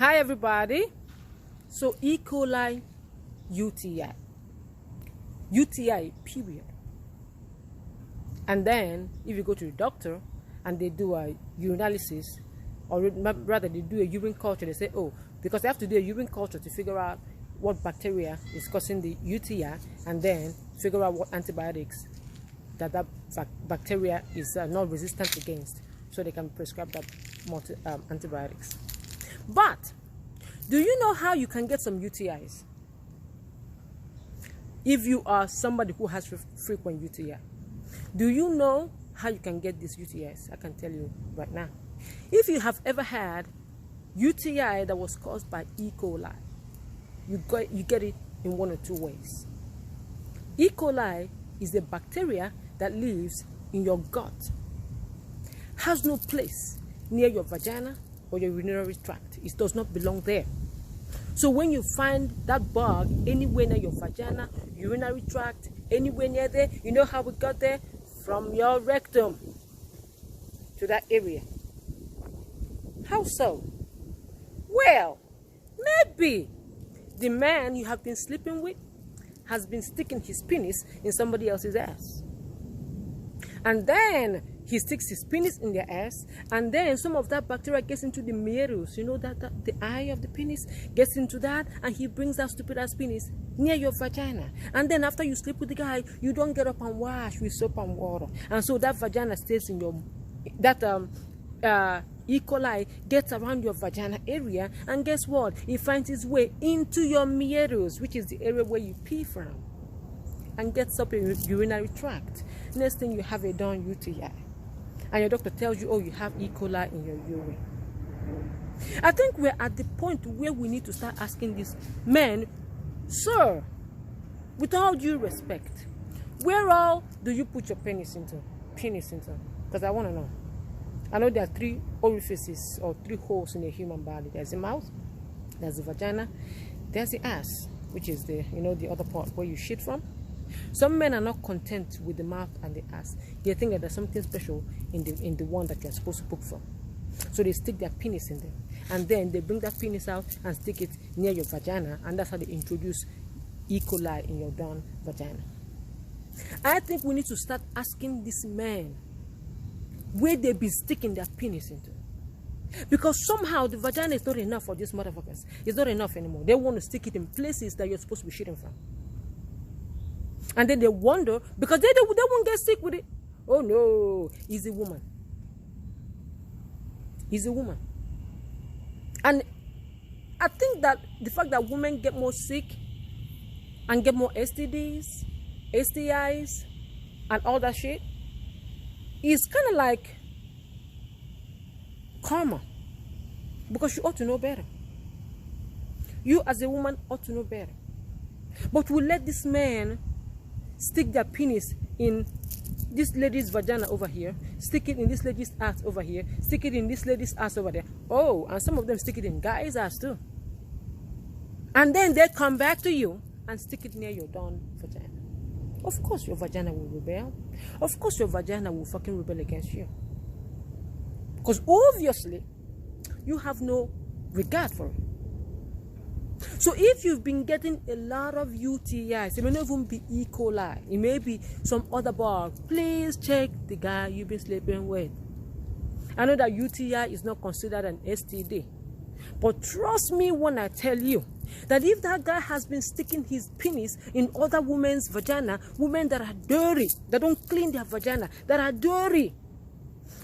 Hi everybody. So E. coli UTI. UTI period. And then if you go to the doctor and they do a urinalysis, or rather they do a urine culture, they say, oh, because they have to do a urine culture to figure out what bacteria is causing the UTI, and then figure out what antibiotics that bacteria is not resistant against, so they can prescribe that antibiotics. But do you know how you can get some UTIs? If you are somebody who has frequent UTI, do you know how you can get these UTIs? I can tell you right now. If you have ever had UTI that was caused by E. coli, you get it in one or two ways. E. coli is a bacteria that lives in your gut, has no place near your vagina or your urinary tract. It does not belong there. So when you find that bug anywhere near your vagina, urinary tract, anywhere near there, you know how it got there? From your rectum to that area. How so? Well, maybe the man you have been sleeping with has been sticking his penis in somebody else's ass. And then he sticks his penis in their ass, and then some of that bacteria gets into the meatus, you know, that the eye of the penis gets into that, and he brings that stupid ass penis near your vagina. And then after you sleep with the guy, you don't get up and wash with soap and water, and so that vagina stays in your E. coli gets around your vagina area, and guess what? It finds its way into your meatus, which is the area where you pee from, and gets up in your urinary tract. Next thing, you have a darn UTI. And your doctor tells you, oh, you have E. coli in your urine. I think we're at the point where we need to start asking these men, sir, with all due respect, where all do you put your penis into? Because I want to know. I know there are 3 orifices or 3 holes in a human body. There's the mouth, there's the vagina, there's the ass, which is the other part where you shit from. Some men are not content with the mouth and the ass. They think that there's something special in the one that you're supposed to poop from. So they stick their penis in there, and then they bring that penis out and stick it near your vagina, and that's how they introduce E. coli in your darn vagina. I think we need to start asking these men where they be sticking their penis into. Because somehow the vagina is not enough for these motherfuckers. It's not enough anymore. They want to stick it in places that you're supposed to be shitting from. And then they wonder, because they won't get sick with it. Oh no, he's a woman. He's a woman. And I think that the fact that women get more sick and get more STDs, STIs, and all that shit is kind of like karma. Because you ought to know better. You as a woman ought to know better. But we let this man stick their penis in this lady's vagina over here, stick it in this lady's ass over here, stick it in this lady's ass over there. Oh, and some of them stick it in guys' ass too. And then they come back to you and stick it near your darn vagina. Of course your vagina will rebel. Of course your vagina will fucking rebel against you. Because obviously you have no regard for it. So if you've been getting a lot of UTIs, it may not even be E. coli, it may be some other bug, please check the guy you've been sleeping with. I know that UTI is not considered an STD, but trust me when I tell you that if that guy has been sticking his penis in other women's vagina, women that are dirty, that don't clean their vagina, that are dirty,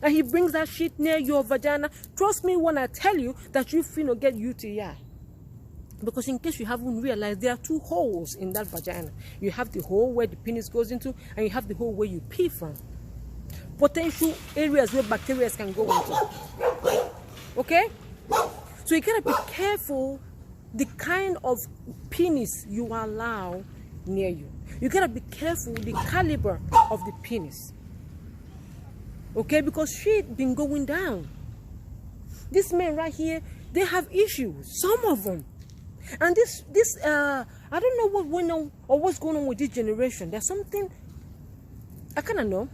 and he brings that shit near your vagina, trust me when I tell you that you finna get UTI. Because in case you haven't realized, there are 2 holes in that vagina. You have the hole where the penis goes into, and you have the hole where you pee from. Potential areas where bacteria can go into. Okay? So you gotta be careful the kind of penis you allow near you. You gotta be careful the caliber of the penis. Okay? Because shit been going down. These men right here, they have issues. Some of them. And I don't know what went on or what's going on with this generation. There's something I kind of know.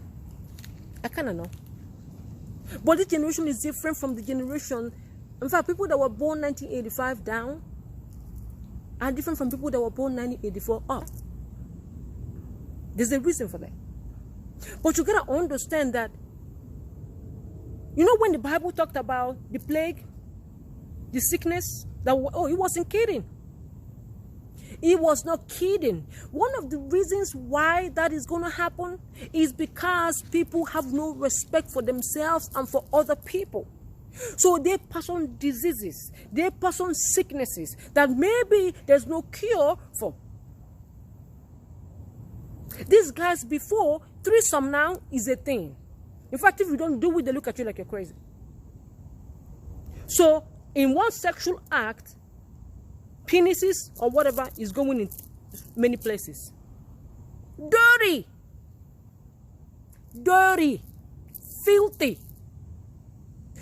But this generation is different from the generation In fact, people that were born 1985 down are different from people that were born 1984 up. There's a reason for that. But you gotta understand that, you know, when the Bible talked about the plague, the sickness, that, oh, he wasn't kidding. He was not kidding. One of the reasons why that is going to happen is because people have no respect for themselves and for other people. So they pass on diseases, they pass on sicknesses that maybe there's no cure for. These guys before, threesome now is a thing. In fact, if you don't do it, they look at you like you're crazy. So in one sexual act, penises or whatever is going in many places. Dirty. Dirty. Filthy.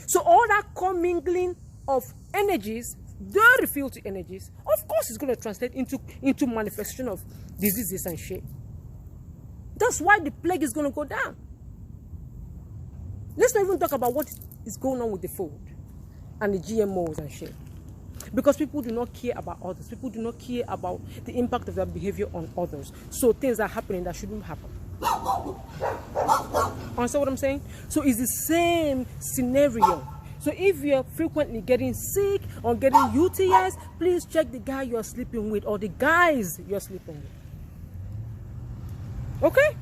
So all that commingling of energies, dirty, filthy energies, of course it's going to translate into manifestation of diseases and shit. That's why the plague is going to go down. Let's not even talk about what is going on with the food and the GMOs and shit. Because people do not care about others. People do not care about the impact of their behavior on others. So things are happening that shouldn't happen. Understand what I'm saying? So it's the same scenario. So if you're frequently getting sick or getting UTIs, please check the guy you're sleeping with or the guys you're sleeping with. Okay?